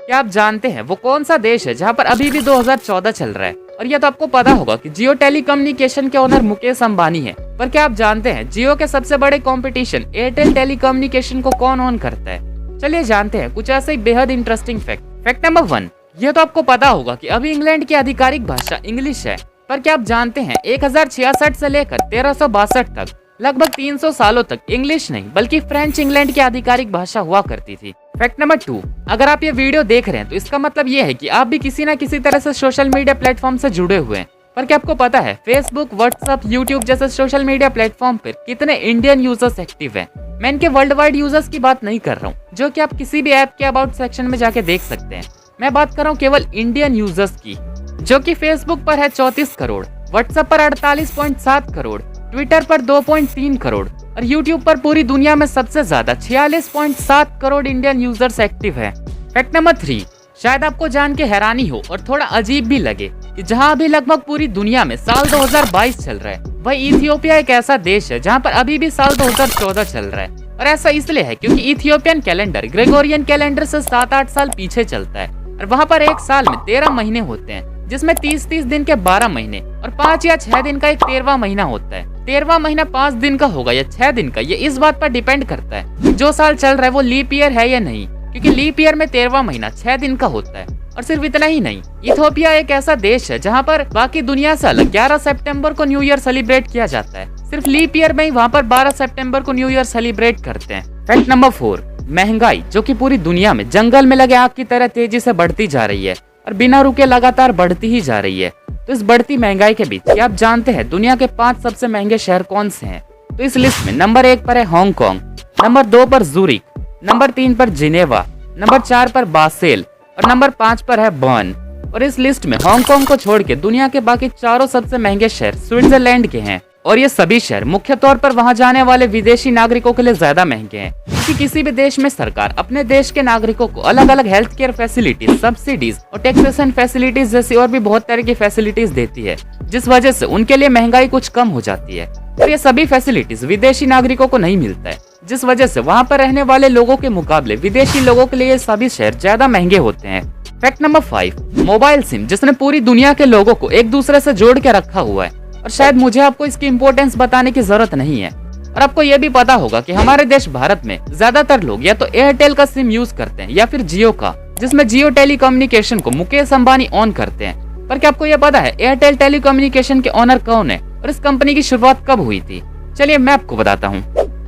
क्या आप जानते हैं वो कौन सा देश है जहाँ पर अभी भी 2014 चल रहा है? और यह तो आपको पता होगा कि जियो टेलीकम्युनिकेशन के ओनर मुकेश अंबानी है। पर क्या आप जानते हैं जियो के सबसे बड़े कंपटीशन एयरटेल टेलीकम्युनिकेशन को कौन ओन करता है? चलिए जानते हैं कुछ ऐसे ही बेहद इंटरेस्टिंग फैक्ट। फैक्ट नंबर 1, यह तो आपको पता होगा कि अभी इंग्लैंड की आधिकारिक भाषा इंग्लिश है। पर क्या आप जानते हैं 1066 से लेकर 1362 तक लगभग 300 सालों तक इंग्लिश नहीं बल्कि फ्रेंच इंग्लैंड की आधिकारिक भाषा हुआ करती थी। फैक्ट नंबर 2, अगर आप ये वीडियो देख रहे हैं तो इसका मतलब ये है कि आप भी किसी न किसी तरह से सोशल मीडिया प्लेटफॉर्म से जुड़े हुए हैं। पर क्या आपको पता है फेसबुक, व्हाट्सएप, यूट्यूब जैसे सोशल मीडिया प्लेटफॉर्म पर कितने इंडियन यूजर्स एक्टिव हैं? मैं इनके वर्ल्ड वाइड यूजर्स की बात नहीं कर रहा हूँ जो कि आप किसी भी ऐप के अबाउट सेक्शन में जाके देख सकते हैं। मैं बात कर रहा हूँ केवल इंडियन यूजर्स की, जो कि फेसबुक पर है 34 करोड़, व्हाट्सएप पर 48.7 करोड़, ट्विटर पर 2.3 करोड़ और यूट्यूब पर पूरी दुनिया में सबसे ज्यादा 46.7 करोड़ इंडियन यूजर्स एक्टिव है। फैक्ट नंबर 3, शायद आपको जान के हैरानी हो और थोड़ा अजीब भी लगे कि जहां अभी लगभग पूरी दुनिया में साल 2022 चल रहा है, वही इथियोपिया एक ऐसा देश है जहां पर अभी भी साल 2014 चल रहा है। और ऐसा इसलिए है क्योंकि इथियोपियन कैलेंडर ग्रेगोरियन कैलेंडर से 7-8 साल पीछे चलता है और वहाँ पर एक साल में 13 महीने होते हैं, जिसमें 30-30 दिन के 12 महीने और 5 या 6 दिन का एक 13वां महीना होता है। 13वां महीना 5 दिन का होगा या 6 दिन का, ये इस बात पर डिपेंड करता है जो साल चल रहा है वो लीप ईयर है या नहीं, क्योंकि लीप ईयर में 13वां महीना 6 दिन का होता है। और सिर्फ इतना ही नहीं, इथियोपिया एक ऐसा देश है जहाँ पर बाकी दुनिया से अलग 11 सितंबर को न्यू ईयर सेलिब्रेट किया जाता है। सिर्फ लीप ईयर में ही वहाँ पर 12 सितंबर को न्यू ईयर सेलिब्रेट करते हैं। फैक्ट नंबर 4, महंगाई जो कि पूरी दुनिया में जंगल में लगे आग की तरह तेजी से बढ़ती जा रही है और बिना रुके लगातार बढ़ती ही जा रही है। तो इस बढ़ती महंगाई के बीच क्या आप जानते हैं दुनिया के 5 सबसे महंगे शहर कौन से हैं? तो इस लिस्ट में नंबर 1 पर है हांगकांग, नंबर 2 पर जूरिक, नंबर 3 पर जिनेवा, नंबर 4 पर बासेल और नंबर 5 पर है बर्न। और इस लिस्ट में हांगकांग को छोड़ के दुनिया के बाकी चारों सबसे महंगे शहर स्विट्जरलैंड के हैं। और ये सभी शहर मुख्य तौर पर वहां जाने वाले विदेशी नागरिकों के लिए ज्यादा महंगे हैं, क्योंकि किसी भी देश में सरकार अपने देश के नागरिकों को अलग अलग हेल्थ केयर फैसिलिटीज, सब्सिडीज और टैक्सेशन फैसिलिटीज जैसी और भी बहुत तरह की फैसिलिटीज देती है, जिस वजह से उनके लिए महंगाई कुछ कम हो जाती है। और ये सभी फैसिलिटीज विदेशी नागरिकों को नहीं मिलता है, जिस वजह से वहाँ पर रहने वाले लोगों के मुकाबले विदेशी लोगों के लिए ये सभी शहर ज्यादा महंगे होते हैं। फैक्ट नंबर 5, मोबाइल सिम जिसने पूरी दुनिया के लोगों को एक दूसरे से जोड़ के रखा हुआ है। और शायद मुझे आपको इसकी इम्पोर्टेंस बताने की जरूरत नहीं है। और आपको यह भी पता होगा कि हमारे देश भारत में ज्यादातर लोग या तो एयरटेल का सिम यूज करते हैं या फिर जियो का, जिसमें जियो टेलीकम्युनिकेशन को मुकेश अंबानी ऑन करते हैं। पर क्या आपको यह पता है एयरटेल टेलीकम्युनिकेशन के ओनर कौन है और इस कंपनी की शुरुआत कब हुई थी? चलिए मैं आपको बताता हूँ।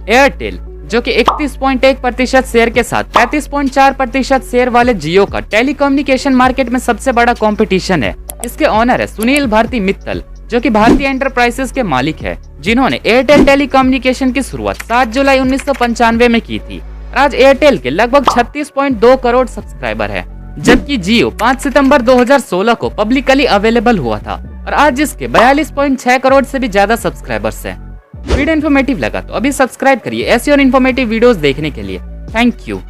एयरटेल जो कि 31.1% शेयर के साथ 35.4% शेयर वाले जियो का टेलीकम्युनिकेशन मार्केट में सबसे बड़ा कंपटीशन है। इसके ओनर है सुनील भारती मित्तल, जो कि भारतीय एंटरप्राइजेस के मालिक है, जिन्होंने एयरटेल टेलीकम्युनिकेशन की शुरुआत 7 जुलाई 1995 में की थी। आज एयरटेल के लगभग 36.2 करोड़ सब्सक्राइबर है, जबकि जियो 5 सितंबर 2016 को पब्लिकली अवेलेबल हुआ था और आज इसके 42.6 करोड़ से भी ज्यादा सब्सक्राइबर्स हैं। वीडियो इन्फॉर्मेटिव लगा तो अभी सब्सक्राइब करिए ऐसी और इन्फॉर्मेटिव वीडियोस देखने के लिए। Thank you.